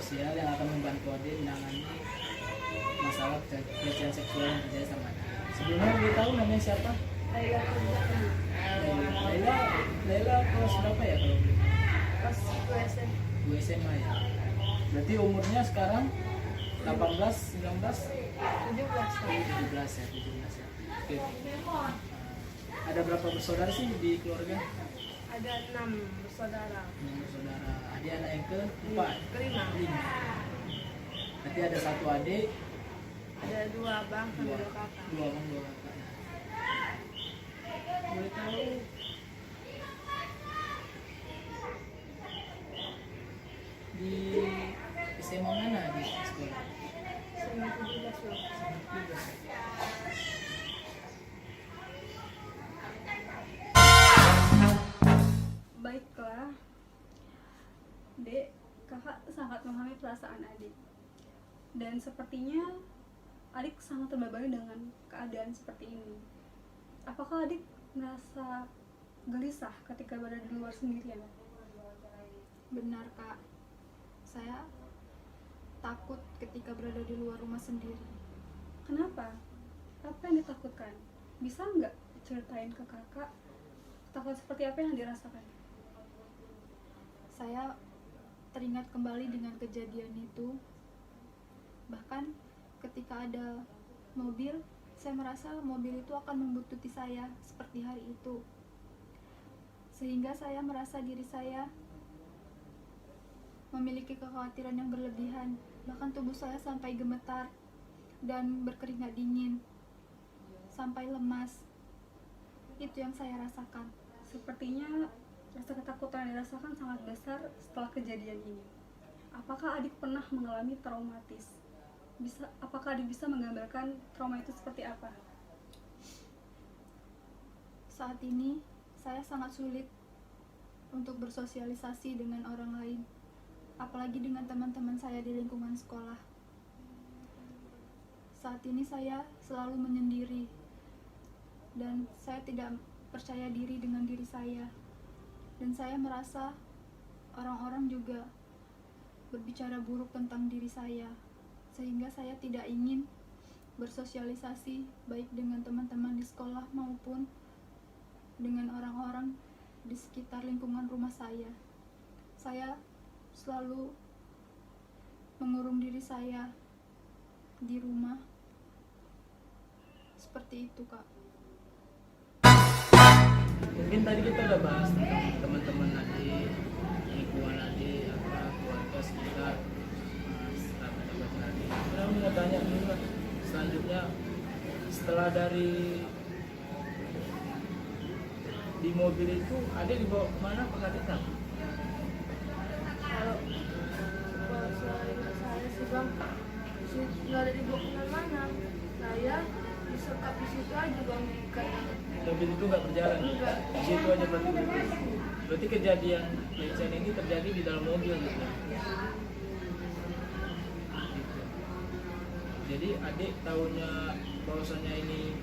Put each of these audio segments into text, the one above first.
sosial yang akan membantu adik menangani masalah pelecehan seksual yang terjadi sama adik. Sebelumnya boleh tahu namanya siapa? Laila kerja Laila. Laila kelas berapa ya kalau boleh? pas 2 SM 2 SMA ya. Berarti umurnya sekarang 18, 19, 17 tahun. 17 ya, 17 ya. Oke. Ada berapa bersaudara sih di keluarga? Ada 6 bersaudara. 6 bersaudara. Adik anak yang keempat. Kelima. 5. Berarti ada 1 adik, Ada 2 abang sama 2 kakak. 2 abang, 2 kakak. Boleh tahu di SMA mana di sekolah? Sama 17 loh. Baiklah, Dek, kakak sangat memahami perasaan adik. Dan sepertinya adik sangat terbebani dengan keadaan seperti ini. Apakah adik merasa gelisah ketika berada di luar sendirian? Benar, Kak. Saya takut ketika berada di luar rumah sendiri. Kenapa? Apa yang ditakutkan? Bisa nggak ceritain ke kakak takut seperti apa yang dirasakan? Saya teringat kembali dengan kejadian itu. Bahkan ketika ada mobil, saya merasa mobil itu akan membuntuti saya seperti hari itu. Sehingga saya merasa diri saya memiliki kekhawatiran yang berlebihan. Bahkan tubuh saya sampai gemetar dan berkeringat dingin, sampai lemas. Itu yang saya rasakan. Sepertinya rasa ketakutan yang dirasakan sangat besar setelah kejadian ini. Apakah adik pernah mengalami traumatis? Apakah adik bisa menggambarkan trauma itu seperti apa? Saat ini saya sangat sulit untuk bersosialisasi dengan orang lain, apalagi dengan teman-teman saya di lingkungan sekolah. Saat ini saya selalu menyendiri dan saya tidak percaya diri dengan diri saya. Dan saya merasa orang-orang juga berbicara buruk tentang diri saya, sehingga saya tidak ingin bersosialisasi baik dengan teman-teman di sekolah maupun dengan orang-orang di sekitar lingkungan rumah saya. Saya selalu mengurung diri saya di rumah. Seperti itu, Kak. Mungkin tadi kita udah bahas tentang teman-teman adik, lingkungan adik, keluarga sekitar, sahabat-sahabat adik. Saya mau tanya dulu lah, selanjutnya setelah dari di mobil itu adik dibawa kemana Pak Adik tahu? Kalau saya sih bang, nggak ada dibawa kemana-mana. Saya disekap di situ aja bang. Mobil itu nggak berjalan? Enggak. Di situ aja berarti. Berarti kejadian pelecehan ini terjadi di dalam mobil gitu. Jadi adik tahunya bahwasanya ini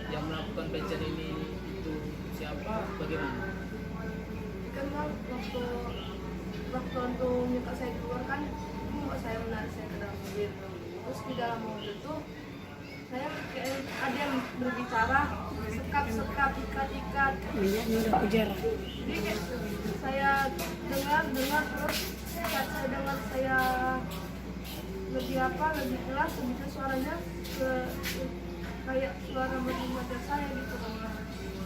yang melakukan pelecehan ini itu siapa, bagaimana? Kan bang, waktu minta saya keluar kan, mau saya menarik saya ke dalam mobil. Terus di dalam mobil tuh saya kayak ada yang berbicara, sekap, ikat. Jadi kayak saya dengar terus saat saya dengar saya lebih jelas, lebih suaranya kayak suara mati saya gitu bang.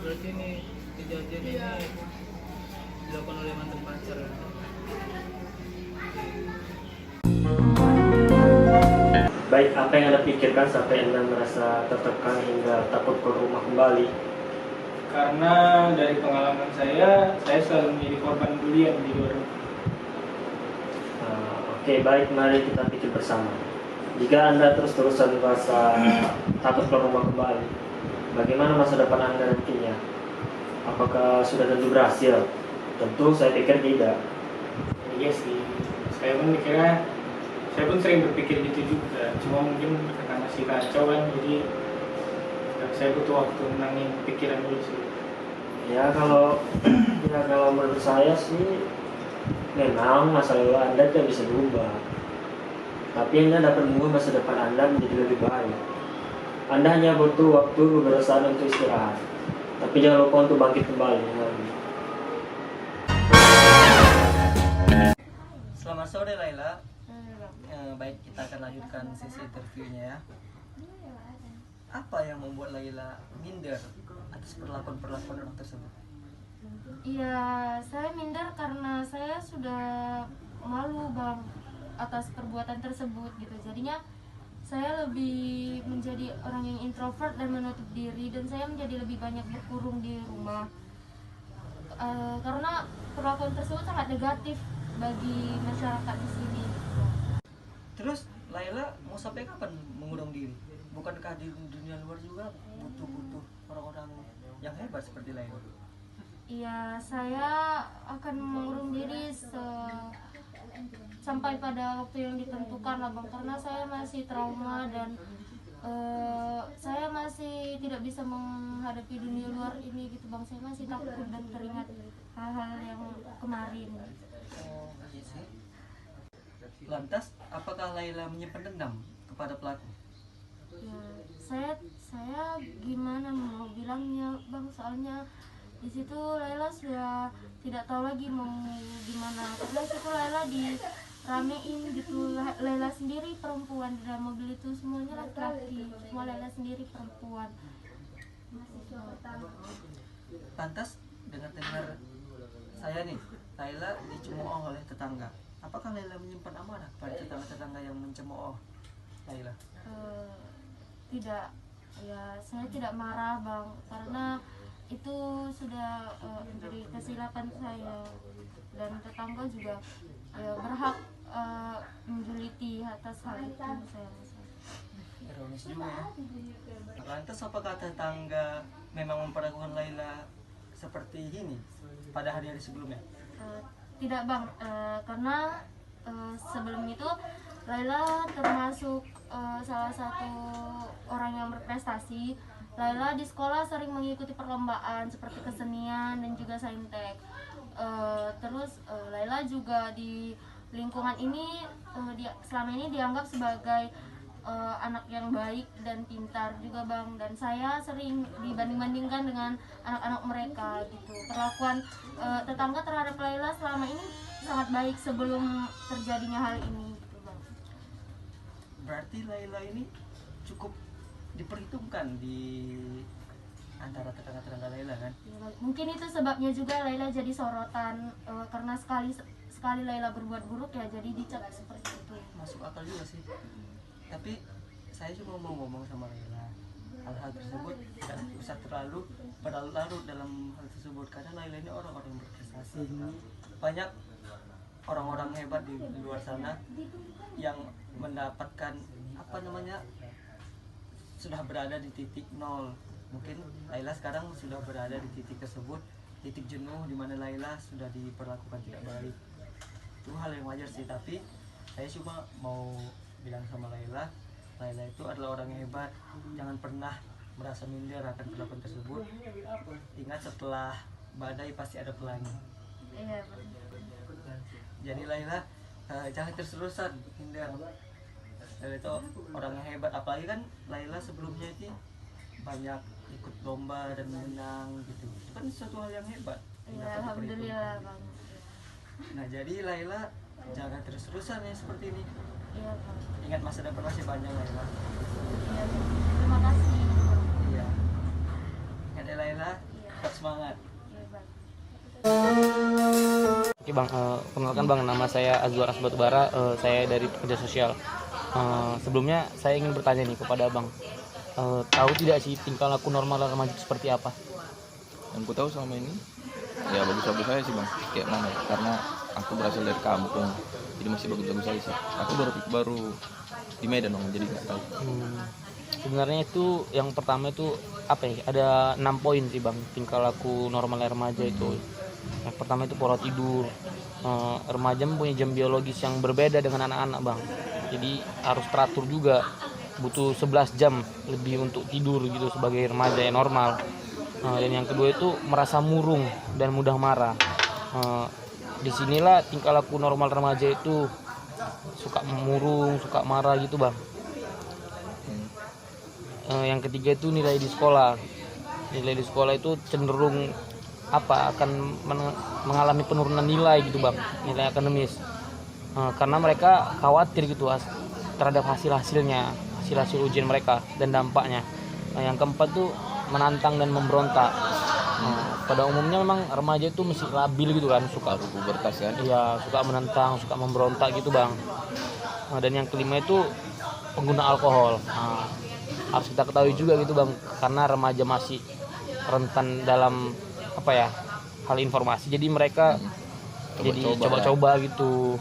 Berarti ini kejadian Iya. ini dilakukan oleh mantan pacar. Baik, apa yang Anda pikirkan sampai Anda merasa tertekan hingga takut ke rumah kembali? Karena dari pengalaman saya selalu menjadi korban bulian di luar rumah. Oke, baik, mari kita pikir bersama. Jika Anda terus-terusan merasa takut ke rumah kembali, bagaimana masa depan Anda nantinya? Apakah sudah tentu berhasil? Tentu saya pikir tidak. Iya sih, saya pun sering berpikir gitu juga. Cuma mungkin karena masih kacau kan, jadi saya butuh waktu menangin pikiran dulu sih. Ya kalau menurut saya sih Memang masa lalu Anda tidak bisa berubah, tapi Anda dapat mengubah masa depan Anda menjadi lebih baik. Anda hanya butuh waktu beberapa saat untuk istirahat, tapi jangan lupa untuk bangkit kembali. Selamat sore Laila. Baik, kita akan lanjutkan sesi interviewnya ya. Apa yang membuat Laila minder atas perlakuan-perlakuan orang tersebut? Iya, saya minder karena saya sudah malu bang atas perbuatan tersebut gitu. Jadinya saya lebih menjadi orang yang introvert dan menutup diri, dan saya menjadi lebih banyak berkurung di rumah karena perlakuan tersebut sangat negatif bagi masyarakat di sini. Terus Laila mau sampai kapan mengurung diri? Bukankah di dunia luar juga butuh orang-orang yang hebat seperti Laila? Iya, saya akan mengurung diri sampai pada waktu yang ditentukan lah bang, karena saya masih trauma dan saya masih tidak bisa menghadapi dunia luar ini gitu bang. Saya masih takut dan teringat hal-hal yang kemarin. Oh, iya sih. Lantas, apakah Laila menyimpan dendam kepada pelaku? Ya, saya gimana mau bilangnya bang, soalnya di situ Laila sudah tidak tahu lagi mau gimana, karena situ Laila diramein gitu. Laila sendiri perempuan, di dalam mobil itu semuanya laki-laki, semua Laila sendiri perempuan. Lantas, dengar saya nih, Laila dicemooh oleh tetangga. Apakah Laila menyimpan amarah pada tetangga-tetangga yang mencemooh Laila? Tidak, ya saya tidak marah bang, karena itu sudah menjadi kesilapan saya, dan tetangga juga berhak menjuliti atas hal itu. Saya rasa Ironis juga ya. Lantas apakah tetangga memang memperlakukan Laila seperti ini pada hari-hari sebelumnya? tidak bang, karena sebelum itu Laila termasuk salah satu orang yang berprestasi. Laila di sekolah sering mengikuti perlombaan seperti kesenian dan juga saintek. Terus Laila juga di lingkungan ini selama ini dianggap sebagai anak yang baik dan pintar juga bang, dan saya sering dibanding-bandingkan dengan anak-anak mereka gitu. Perlakuan tetangga terhadap Laila selama ini sangat baik sebelum terjadinya hal ini gitu bang. Berarti Laila ini cukup diperhitungkan di antara tetangga-tetangga Laila kan? Ya, mungkin itu sebabnya juga Laila jadi sorotan, karena sekali Laila berbuat buruk ya jadi dicap seperti itu. Masuk akal juga sih. Tapi saya cuma mau ngomong sama Laila, hal-hal tersebut tidak usah terlalu berlarut dalam hal tersebut, karena Laila ini orang-orang yang berprestasi. Banyak orang-orang hebat di luar sana yang mendapatkan sudah berada di titik nol. Mungkin Laila sekarang sudah berada di titik tersebut, titik jenuh di mana Laila sudah diperlakukan tidak baik. Itu hal yang wajar sih, tapi saya cuma mau bilang sama Laila itu adalah orang yang hebat. Jangan pernah merasa minder akan perlakuan tersebut. Ingat, setelah badai pasti ada pelangi. Iya. Jadi Laila jangan terus-terusan minder. Laila itu orang yang hebat, apalagi kan Laila sebelumnya itu banyak ikut lomba dan menang gitu. Itu kan suatu hal yang hebat. Iya, alhamdulillah bang. Nah, jadi Laila jangan terus-terusan ya seperti ini. Iya bang. Ingat, masa depan masih panjang Laila. Iya bang. Terima kasih. Iya. Ingat ya Laila, tetap semangat. Iya bang. Oke bang, perkenalkan bang, nama saya Azwar Asbatubara, saya dari pekerja sosial. Sebelumnya saya ingin bertanya nih kepada abang, tahu tidak sih tingkah laku normal remaja seperti apa? Yang ku tahu selama ini ya bagus-bagus aja sih bang, kayak mana, karena aku berasal dari kampung, jadi masih bagus-bagus aja sih. Aku baru di Medan bang, jadi nggak tahu. Sebenarnya itu yang pertama itu apa ya, ada 6 poin sih bang tingkah laku normal remaja itu. Yang pertama itu pola tidur. Remaja mempunyai jam biologis yang berbeda dengan anak-anak bang, jadi harus teratur juga, butuh 11 jam lebih untuk tidur gitu sebagai remaja yang normal. Dan yang kedua itu merasa murung dan mudah marah. disinilah tingkah laku normal remaja itu suka murung, suka marah gitu bang. Yang ketiga itu nilai di sekolah. Nilai di sekolah itu cenderung akan mengalami penurunan nilai gitu bang, nilai akademis. Karena mereka khawatir gitu terhadap hasil ujian mereka dan dampaknya. Yang keempat tuh menantang dan memberontak. Pada umumnya memang remaja itu masih labil gitu kan, suka pubertas kan. Iya, suka menantang, suka memberontak gitu bang. Dan yang kelima itu pengguna alkohol. Harus kita ketahui juga gitu bang, karena remaja masih rentan dalam hal informasi, jadi mereka coba-coba gitu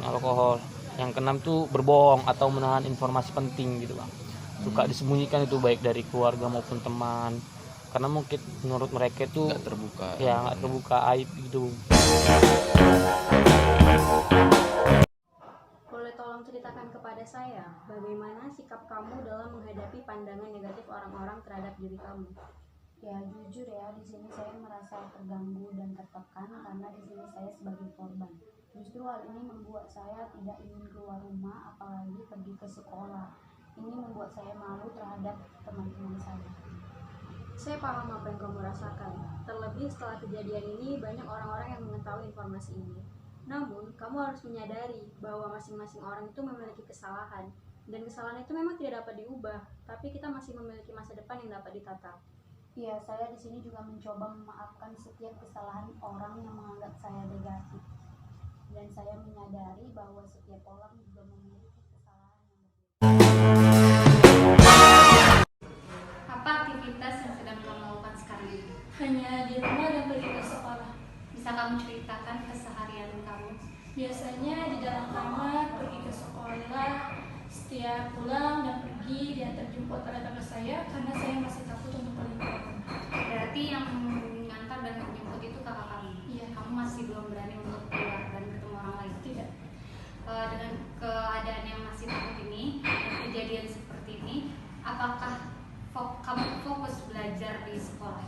alkohol. Yang keenam tuh berbohong atau menahan informasi penting gitu bang, suka disembunyikan itu baik dari keluarga maupun teman, karena mungkin menurut mereka itu nggak terbuka aib gitu. Boleh tolong ceritakan kepada saya bagaimana sikap kamu dalam menghadapi pandangan negatif orang-orang terhadap diri kamu? Ya jujur ya, di sini saya merasa terganggu dan tertekan karena di sini saya sebagai korban. Justru hal ini membuat saya tidak ingin keluar rumah, apalagi pergi ke sekolah. Ini membuat saya malu terhadap teman-teman saya. Saya paham apa yang kamu rasakan. Terlebih setelah kejadian ini banyak orang-orang yang mengetahui informasi ini. Namun, kamu harus menyadari bahwa masing-masing orang itu memiliki kesalahan. Dan kesalahan itu memang tidak dapat diubah, tapi kita masih memiliki masa depan yang dapat ditata. Ya, saya di sini juga mencoba memaafkan setiap kesalahan orang yang menganggap saya negatif. Dan saya menyadari bahwa setiap orang juga memiliki kesalahan yang berbeda. Apa aktivitas yang sedang kamu lakukan sekarang ini? Hanya di rumah dan pergi ke sekolah. Bisa kamu ceritakan keseharian kamu? Biasanya di dalam kamar, pergi ke sekolah, setiap pulang dan pergi diantar jemput oleh kakak saya karena saya masih takut untuk pergi ke rumah. Berarti yang mengantar dan menjemput itu kakak kamu? Iya. Kamu masih belum berani untuk keluar dan ketemu orang lain? Tidak. Dengan keadaan yang masih takut ini, dan kejadian seperti ini, apakah kamu fokus belajar di sekolah?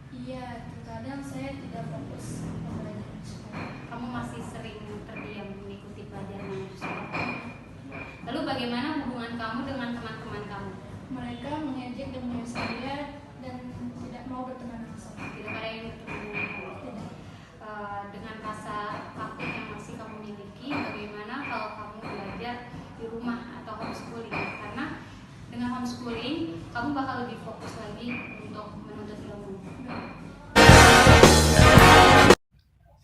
Iya, terkadang saya tidak fokus belajar di sekolah. Kamu masih sering terdiam mengikuti pelajaran di sekolah? Lalu bagaimana hubungan kamu dengan teman-teman kamu? Mereka mengejek dan menyuruh saya dan tidak mau berteman langsung. Tidak ada yang bertemu dengan kamu? Tidak. Dengan rasa takut yang masih kamu miliki, bagaimana kalau kamu belajar di rumah atau homeschooling? Karena dengan homeschooling, kamu bakal lebih fokus lagi untuk menuntut ilmu.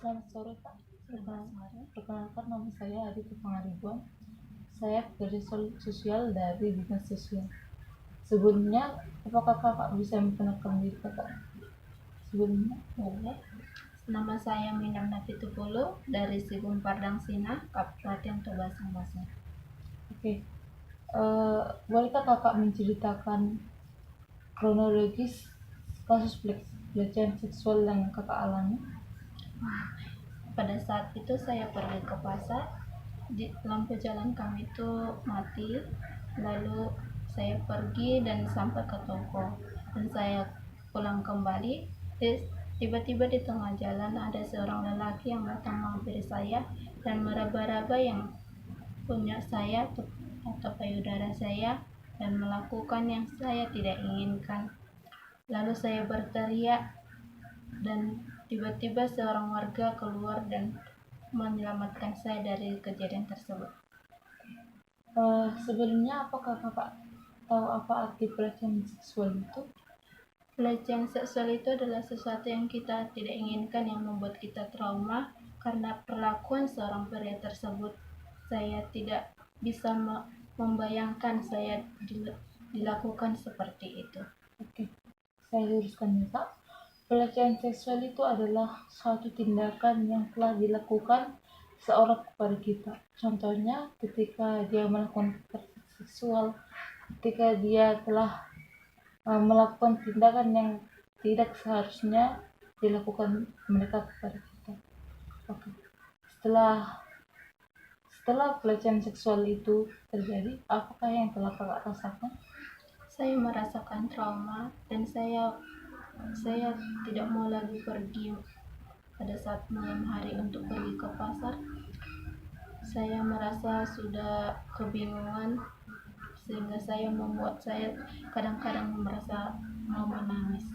Selamat sore Pak. Perkenalkan, nama saya Adita Pangaribuan. Saya pekerja sosial dari Dinas Sosial. Sebelumnya, apakah kakak bisa memperkenalkan diri kakak? Sebelumnya, Boleh. Nama saya Minam Nafitupulu dari Sibun Pardang Sina, Kabupaten Toba Sambasa. Oke. Bolehkah kakak menceritakan kronologis kasus pelecehan seksual yang kakak alami? Pada saat itu saya pergi ke pasar, lampu jalan kami itu mati, lalu saya pergi dan sampai ke toko dan saya pulang kembali. Tiba-tiba di tengah jalan ada seorang lelaki yang datang menghampiri saya dan meraba-raba yang punya saya atau payudara saya dan melakukan yang saya tidak inginkan. Lalu saya berteriak dan tiba-tiba seorang warga keluar dan menyelamatkan saya dari kejadian tersebut. Sebelumnya, apakah kakak tahu apa arti pelecehan seksual itu? Pelecehan seksual itu adalah sesuatu yang kita tidak inginkan yang membuat kita trauma karena perlakuan seorang pria tersebut. Saya tidak bisa membayangkan saya dilakukan seperti itu. Oke, saya luruskan ya Pak. Pelecehan seksual itu adalah suatu tindakan yang telah dilakukan seorang kepada kita. Contohnya ketika dia melakukan kekerasan seksual, ketika dia telah melakukan tindakan yang tidak seharusnya dilakukan mereka kepada kita. Oke. Setelah pelecehan seksual itu terjadi, apakah yang telah kakak rasakan? Saya merasakan trauma dan saya tidak mau lagi pergi pada saat malam hari untuk pergi ke pasar, saya merasa sudah kebingungan sehingga membuat saya kadang-kadang merasa mau menangis.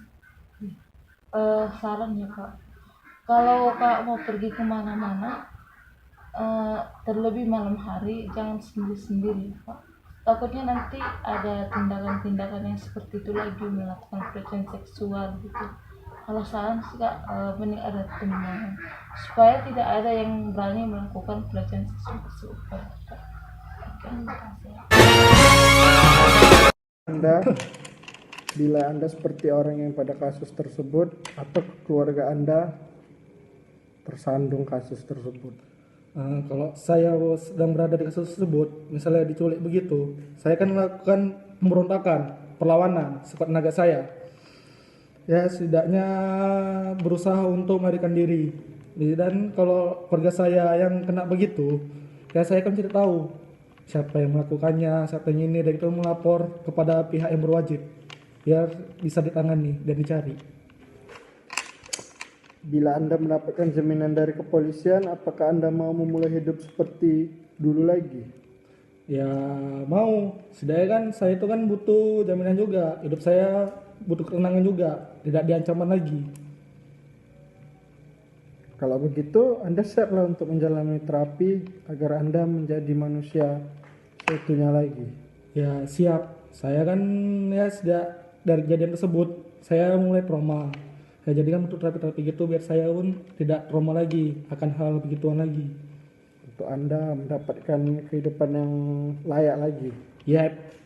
Saran ya kak, kalau kak mau pergi kemana-mana, terlebih malam hari jangan sendiri-sendiri ya kak. Takutnya nanti ada tindakan-tindakan yang seperti itu lagi, melakukan pelecehan seksual gitu. Kalau saran sih kak, mending ada teman supaya tidak ada yang berani melakukan pelecehan seksual. Terima kasih. Anda, bila Anda seperti orang yang pada kasus tersebut atau keluarga Anda tersandung kasus tersebut. Kalau saya sedang berada di kasus tersebut, misalnya diculik begitu, saya akan melakukan pemberontakan, perlawanan sekuat tenaga saya. Ya, setidaknya berusaha untuk melarikan diri. Dan kalau keluarga saya yang kena begitu, ya saya akan cari tahu siapa yang melakukannya, siapa yang ini, dan itu melapor kepada pihak yang berwajib biar bisa ditangani dan dicari. Bila Anda mendapatkan jaminan dari kepolisian, apakah Anda mau memulai hidup seperti dulu lagi? Ya mau, setidaknya kan saya itu kan butuh jaminan juga, hidup saya butuh ketenangan juga, tidak diancaman lagi. Kalau begitu, Anda siaplah untuk menjalani terapi agar Anda menjadi manusia seutuhnya lagi. Ya siap, saya kan ya sejak dari kejadian tersebut saya mulai trauma. Saya jadikan untuk terapi-terapi gitu biar saya pun tidak trauma lagi akan hal begituan lagi. Untuk Anda mendapatkan kehidupan yang layak lagi. Yep.